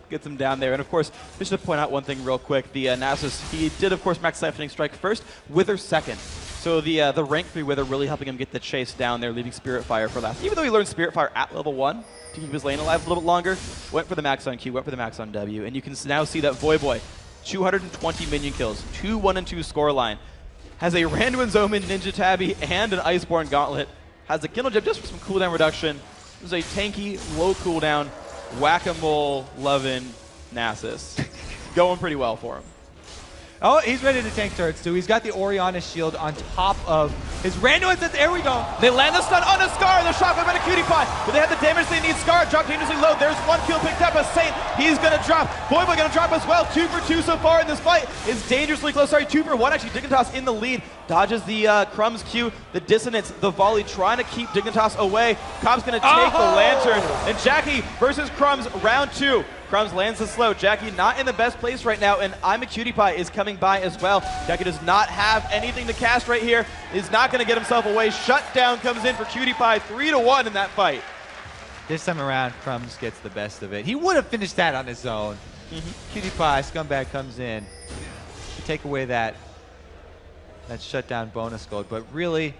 Gets him down there. And of course, just to point out one thing real quick, the Nasus, he did of course max siphoning strike first, Wither second. So the rank 3 Wither really helping him get the chase down there, leaving Spirit Fire for last. Even though he learned Spirit Fire at level 1 to keep his lane alive a little bit longer, went for the max on Q, went for the max on W, and you can now see that voyboy, 220 minion kills, 2 1-2 scoreline, has a Randuin's Omen, Ninja Tabby, and an Iceborne Gauntlet. Has a Kindle Gem just for some cooldown reduction. There's a tanky, low cooldown, whack-a-mole loving Nasus. Going pretty well for him. Oh, he's ready to tank turrets too. He's got the Oriana shield on top of his Randuin. There we go. They land the stun on a Scar. The shotgun by the QtPie. But they have the damage they need. Scar dropped dangerously low. There's 1 kill picked up. A Saint. He's going to drop. voyboy going to drop as well. 2 for 2 so far in this fight. Is dangerously close. Sorry, 2 for 1. Actually, Dignitas in the lead. Dodges the Crumb's Q. The dissonance. The volley trying to keep Dignitas away. Cobb's going to take the lantern. And Jackie versus Crumbs round 2. Crumbs lands the slow. Jackie not in the best place right now, and QtPie is coming by as well. Jackie does not have anything to cast right here. Is not going to get himself away. Shutdown comes in for QtPie, 3-1 in that fight. This time around, Crumbs gets the best of it. He would have finished that on his own. QtPie, Scumbag, comes in to take away that shutdown bonus gold, but really,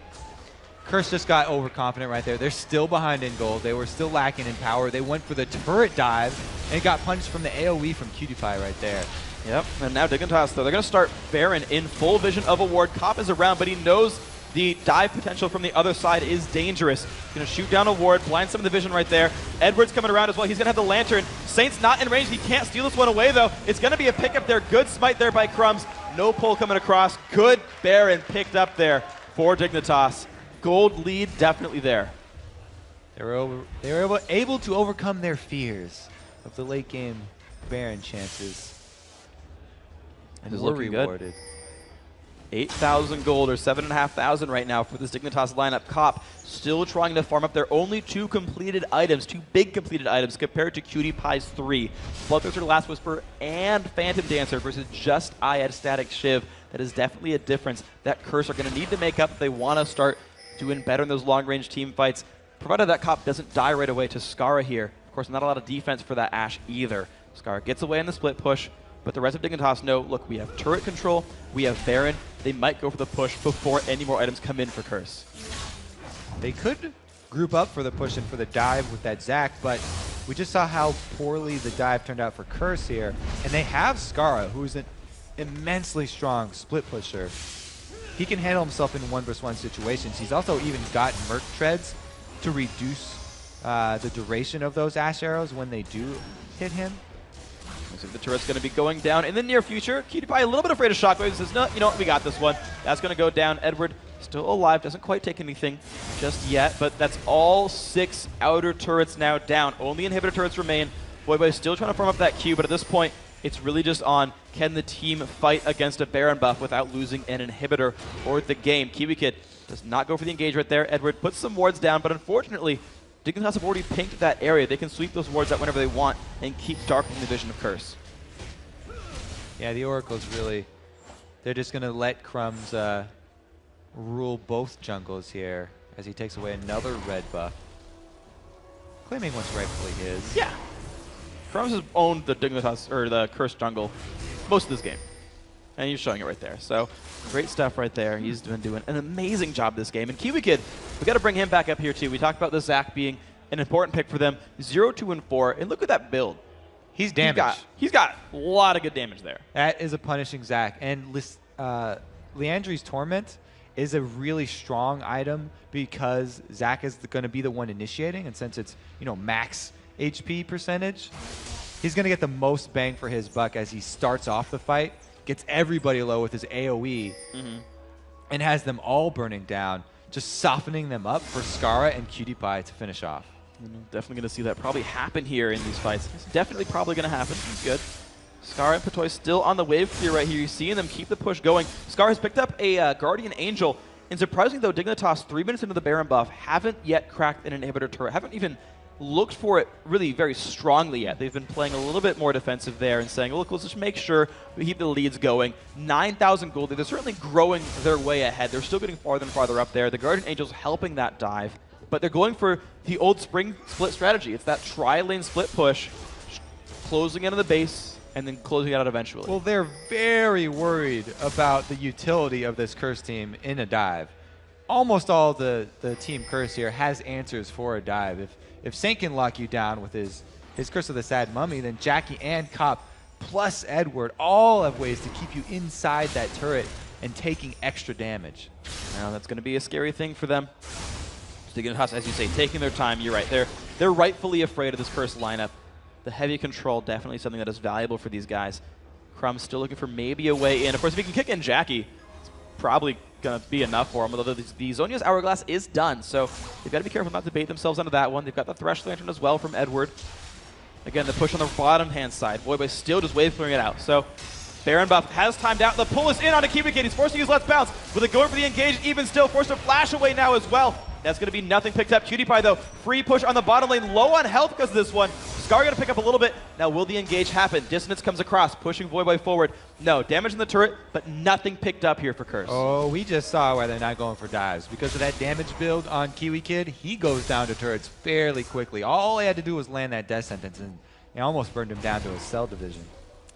Curse just got overconfident right there. They're still behind in gold. They were still lacking in power. They went for the turret dive and got punched from the AoE from QtPie right there. Yep, and now Dignitas, though, they're going to start Baron in full vision of a ward. Cop is around, but he knows The dive potential from the other side is dangerous. Going to shoot down a ward, blind some of the vision right there. Edward's coming around as well. He's going to have the Lantern. Saint's not in range. He can't steal this one away, though. It's going to be a pickup there. Good smite there by Crumbs. No pull coming across. Good Baron picked up there for Dignitas. Gold lead definitely there. They were able to overcome their fears of the late game Baron chances. And It is were looking rewarded. good. 8,000 gold, or 7,500 right now for this Dignitas lineup. Cop still trying to farm up their only 2 completed items, 2 big completed items compared to Cutie Pie's 3. Bloodthirster, Last Whisper, and Phantom Dancer versus just Ayad Static Shiv. That is definitely a difference that Curse are going to need to make up if they want to start doing better in those long-range team fights, provided that Cop doesn't die right away to Skara here. Of course, not a lot of defense for that Ashe either. Skara gets away in the split push, but the rest of Dignitas know, look, we have turret control, we have Baron. They might go for the push before any more items come in for Curse. They could group up for the push and for the dive with that Zac, but we just saw how poorly the dive turned out for Curse here. And they have Skara, who's an immensely strong split pusher. He can handle himself in 1v1 situations. He's also even got Merc Treads to reduce the duration of those Ashe arrows when they do hit him. Looks like the turret's going to be going down in the near future. Cutie Pie a little bit afraid of Shockwaves. Says, no, you know what, we got this one. That's going to go down. Edward still alive, doesn't quite take anything just yet, but that's all 6 outer turrets now down. Only inhibitor turrets remain. voyboy still trying to farm up that Q, but at this point, it's really just on, can the team fight against a Baron buff without losing an inhibitor or the game? Kiwi Kid does not go for the engage right there. Edward puts some wards down, but unfortunately, Dignitas have already pinked that area. They can sweep those wards out whenever they want and keep darkening the vision of Curse. Yeah, the Oracle's really, they're just going to let Crumbs rule both jungles here as he takes away another red buff. Claiming what's rightfully his. Yeah. Crumbs has owned the Dignitas, or the Curse jungle most of this game. And he's showing it right there. So, great stuff right there. He's been doing an amazing job this game. And Kiwi Kid, we got to bring him back up here too. We talked about the Zac being an important pick for them. 0, 2, and 4. And look at that build. He's damaged. He's got a lot of good damage there. That is a punishing Zac. And Liandry's Torment is a really strong item because Zac is going to be the one initiating. And since it's, max HP percentage, he's going to get the most bang for his buck as he starts off the fight. Gets everybody low with his AoE, and has them all burning down, just softening them up for Skara and Cutie Pie to finish off. Definitely going to see that probably happen here in these fights. It's definitely probably going to happen. It's good. Skara and Patoy still on the wave clear right here. You're seeing them keep the push going. Skara has picked up a Guardian Angel. And surprisingly, though, Dignitas, 3 minutes into the Baron buff, haven't yet cracked an inhibitor turret. Haven't even looked for it really very strongly yet. They've been playing a little bit more defensive there and saying, look, let's just make sure we keep the leads going. 9,000 gold. They're certainly growing their way ahead. They're still getting farther and farther up there. The Guardian Angel's helping that dive, but they're going for the old spring split strategy. It's that tri-lane split push, closing into the base, and then closing it out eventually. Well, they're very worried about the utility of this Curse team in a dive. Almost all the team Curse here has answers for a dive. If Saint can lock you down with his Curse of the Sad Mummy, then Jackie and Cop plus Edward all have ways to keep you inside that turret and taking extra damage. Now that's going to be a scary thing for them. Dignitas, as you say, taking their time. You're right. They're rightfully afraid of this Curse lineup. The heavy control, definitely something that is valuable for these guys. Crumb's still looking for maybe a way in. Of course, if he can kick in Jackie, it's probably going to be enough for him, although the Zhonya's Hourglass is done, so they've got to be careful not to bait themselves onto that one. They've got the Thresh Lantern as well from Edward. Again, the push on the bottom-hand side. voyboy still just wave clearing it out. So Baron buff has timed out. The pull is in onto Kiwi Kid. He's forced to use Let's Bounce. With it going for the engage, even still, forced to flash away now as well. That's going to be nothing picked up. Cutie Pie, though, free push on the bottom lane. Low on health because of this one. Scar going to pick up a little bit. Now, will the engage happen? Dissonance comes across, pushing voyboy forward. No, damage in the turret, but nothing picked up here for Curse. Oh, we just saw why they're not going for dives. Because of that damage build on Kiwi Kid, he goes down to turrets fairly quickly. All he had to do was land that death sentence, and it almost burned him down to his cell division.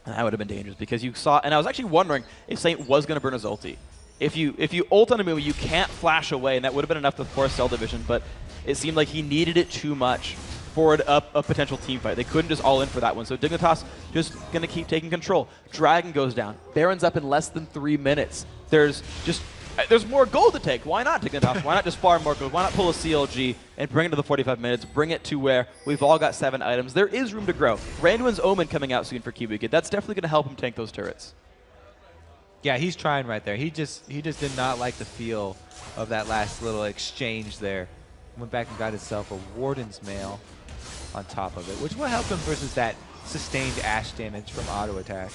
And that would have been dangerous because you saw, and I was actually wondering if Saint was going to burn his ulti. If you ult on a movie, you can't flash away, and that would have been enough to force cell division, but it seemed like he needed it too much for a potential team fight. They couldn't just all in for that one. So Dignitas just going to keep taking control. Dragon goes down. Baron's up in less than 3 minutes. There's just there's more gold to take. Why not, Dignitas? Why not just farm more gold? Why not pull a CLG and bring it to the 45 minutes, bring it to where we've all got 7 items? There is room to grow. Randuin's Omen coming out soon for KiwiKid. That's definitely going to help him tank those turrets. Yeah, he's trying right there. He just did not like the feel of that last little exchange there. Went back and got himself a Warden's Mail on top of it, which will help him versus that sustained Ash damage from auto attack.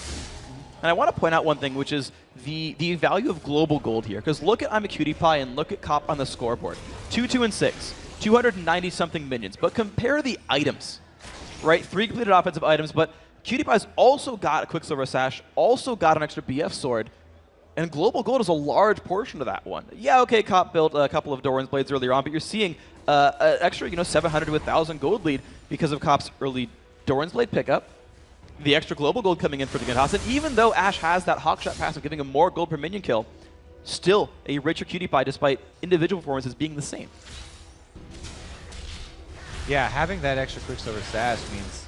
And I want to point out one thing, which is the value of global gold here. Because look at I'm a Cutie Pie and look at Cop on the scoreboard. 2, 2, and 6. 290-something minions. But compare the items, right? 3 completed offensive items, but Cutie Pie's also got a Quicksilver Sash, also got an extra BF sword, and global gold is a large portion of that one. Yeah, okay, Cop built a couple of Doran's Blades earlier on, but you're seeing an extra 700 to 1,000 gold lead because of Cop's early Doran's Blade pickup, the extra global gold coming in for Dignitas, and even though Ash has that Hawkshot passive giving him more gold per minion kill, still a richer Cutie Pie despite individual performances being the same. Yeah, having that extra Quicksilver Sash means,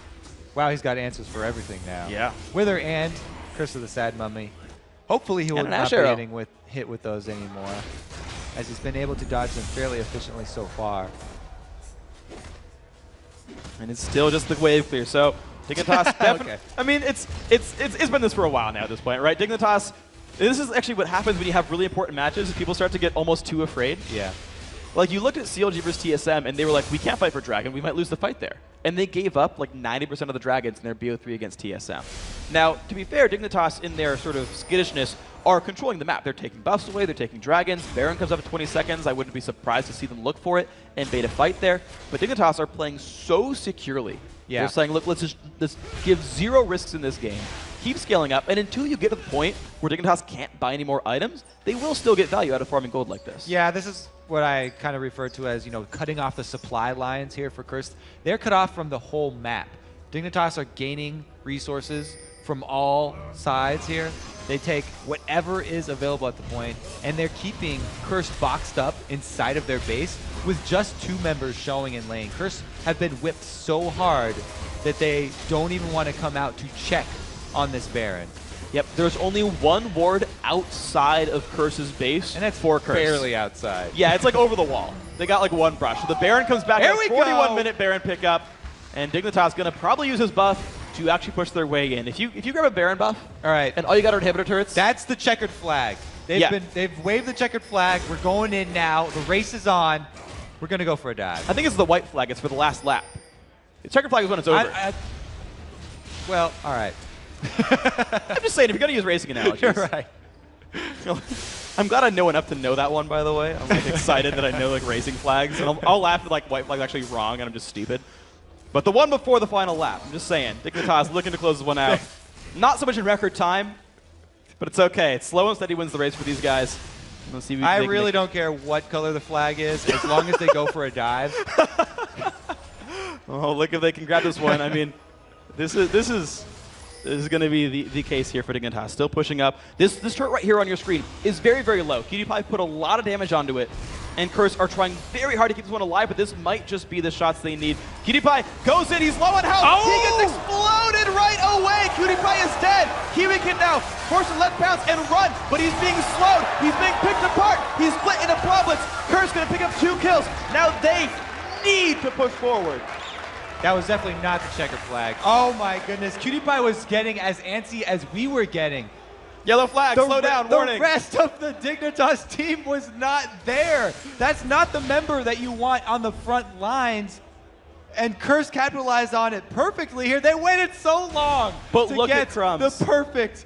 wow, he's got answers for everything now. Yeah. Wither and Curse of the Sad Mummy. Hopefully he will not be getting hit with those anymore, as he's been able to dodge them fairly efficiently so far. And it's still just the wave clear. So Dignitas definitely. Okay. I mean, it's been this for a while now at this point, right? Dignitas. This is actually what happens when you have really important matches. People start to get almost too afraid. Yeah. Like, you looked at CLG versus TSM, and they were like, we can't fight for Dragon. We might lose the fight there. And they gave up like 90% of the Dragons in their BO3 against TSM. Now, to be fair, Dignitas, in their sort of skittishness, are controlling the map. They're taking buffs away. They're taking Dragons. Baron comes up at 20 seconds. I wouldn't be surprised to see them look for it and bait a fight there. But Dignitas are playing so securely. Yeah. They're saying, look, let's give 0 risks in this game. Keep scaling up, and until you get to the point where Dignitas can't buy any more items, they will still get value out of farming gold like this. Yeah, this is what I kind of refer to as, cutting off the supply lines here for Curse. They're cut off from the whole map. Dignitas are gaining resources from all sides here. They take whatever is available at the point, and they're keeping Curse boxed up inside of their base with just 2 members showing in lane. Curse have been whipped so hard that they don't even want to come out to check on this Baron. Yep, there's only 1 ward outside of Curse's base. And that's for Curse. Barely outside. Yeah, it's like over the wall. They got like 1 brush. So the Baron comes back at 41-minute Baron pickup, and Dignitas going to probably use his buff to actually push their way in. If you grab a Baron buff, all right, and all you got are inhibitor turrets, that's the checkered flag. They've waved the checkered flag. We're going in now. The race is on. We're going to go for a dive. I think it's the white flag. It's for the last lap. The checkered flag is when it's over. Well, all right. I'm just saying, if you're going to use racing analogies. You're right. I'm glad I know enough to know that one, by the way. I'm like excited that I know like racing flags. And I'll laugh at like white flag's actually wrong and I'm just stupid. But the one before the final lap, I'm just saying, Dignitas looking to close this one out. Not so much in record time, but it's okay. It's slow and steady wins the race for these guys. Let's see if I really don't care what color the flag is, as long as they go for a dive. Oh, look if they can grab this one. I mean, this is going to be the case here for Dignitas. Still pushing up. This turret right here on your screen is very, very low. Cutie Pie put a lot of damage onto it, and Curse are trying very hard to keep this one alive, but this might just be the shots they need. Cutie Pie goes in. He's low on health. Oh! He gets exploded right away. Cutie Pie is dead. KiwiKid now forced to let bounce and run, but he's being slowed. He's being picked apart. He's split into problems. Curse going to pick up 2 kills. Now they need to push forward. That was definitely not the checkered flag. Oh my goodness. Cutie Pie was getting as antsy as we were getting. Yellow flag, slow down, warning. The rest of the Dignitas team was not there. That's not the member that you want on the front lines. And Curse capitalized on it perfectly here. They waited so long to get the perfect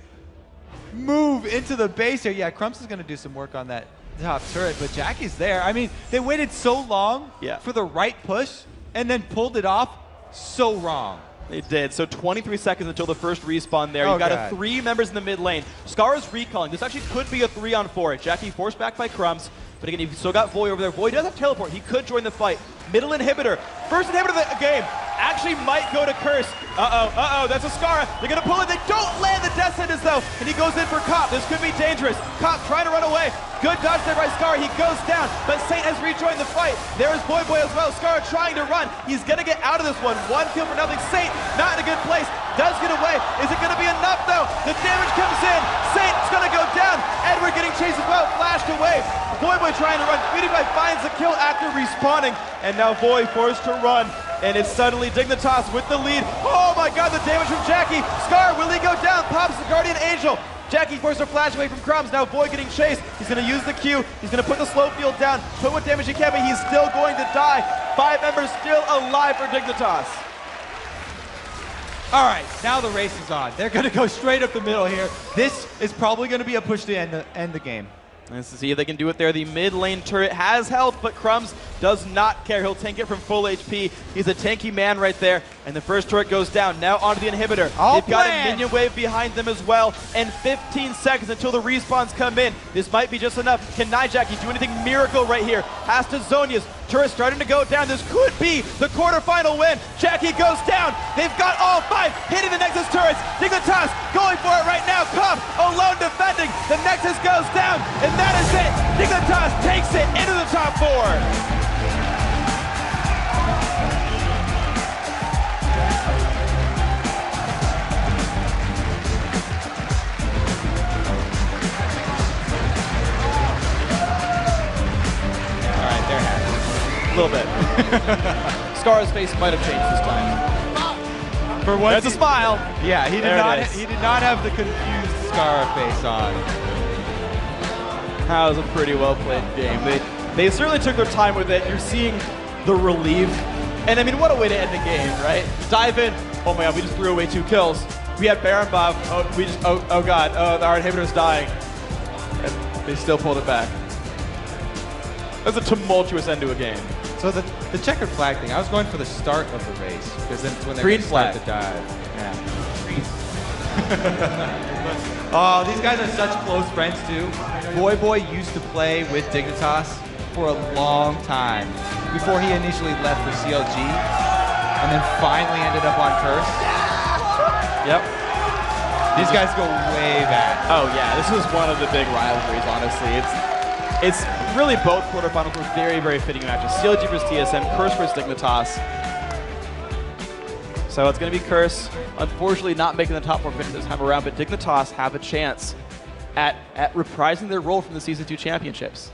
move into the base here. Yeah, Crumps is going to do some work on that top turret, but Jackie's there. I mean, they waited so long for the right push and then pulled it off so wrong. They did. So 23 seconds until the first respawn there. You've got 3 members in the mid lane. Scar is recalling. This actually could be a 3-on-4. Jackie forced back by Crumbs. But again, you've still got Voy over there. Voy does have teleport. He could join the fight. Middle inhibitor. First inhibitor of the game. actually might go to Curse. That's a Scara. They're gonna pull it. They don't land the Death Sentence though, and he goes in for Cop. This could be dangerous. Cop trying to run away. Good dodge there by Scar. He goes down, but Saint has rejoined the fight. There is voyboy as well. Scar trying to run. He's gonna get out of this one. 1 kill for nothing. Saint not in a good place. Does get away. Is it gonna be enough though? The damage comes in. Saint's gonna go down. Edward getting chased as well. Flashed away. voyboy trying to run. PewDiePie finds the kill after respawning, and now Voy forced to run. And it's suddenly Dignitas with the lead. Oh my god, the damage from Jackie. Scar, will he go down? Pops the Guardian Angel. Jackie forced to flash away from Crumbs. Now Voy getting chased. He's going to use the Q. He's going to put the slow field down, put what damage he can, but he's still going to die. 5 members still alive for Dignitas. All right, now the race is on. They're going to go straight up the middle here. This is probably going to be a push to end the game. Let's see if they can do it there. The mid lane turret has health, but Crumbs does not care. He'll tank it from full HP. He's a tanky man right there. And the first turret goes down. Now onto the inhibitor. They've got a minion wave behind them as well. And 15 seconds until the respawns come in. This might be just enough. Can Nijaki do anything miracle right here? Has to Zonia's. Turret starting to go down. This could be the quarterfinal win. Jackie goes down. They've got all 5 hitting the Nexus turrets. Dignitas going for it right now. Cup alone defending. The Nexus goes down. And that is it. Dignitas takes it into the top 4. A little bit. Scar's face might have changed this time. For what? There's a smile. Yeah, he did not have the confused Scar face on. That was a pretty well played game. They certainly took their time with it. You're seeing the relief. And I mean, what a way to end the game, right? Dive in. Oh my god, we just threw away 2 kills. We had Baron buff. Oh god, our inhibitor's dying. And they still pulled it back. That's a tumultuous end to a game. So the checkered flag thing, I was going for the start of the race, because then it's when they start the dive. Yeah. Oh, these guys are such close friends too. voyboy used to play with Dignitas for a long time, before he initially left for CLG, and then finally ended up on Curse. Yep. These guys go way back. Oh yeah, this was one of the big rivalries, honestly. It's really both quarterfinals were very, very fitting matches. CLG versus TSM, Curse versus Dignitas. So it's going to be Curse. Unfortunately, not making the top 4 finish this time around, but Dignitas have a chance at reprising their role from the Season 2 championships.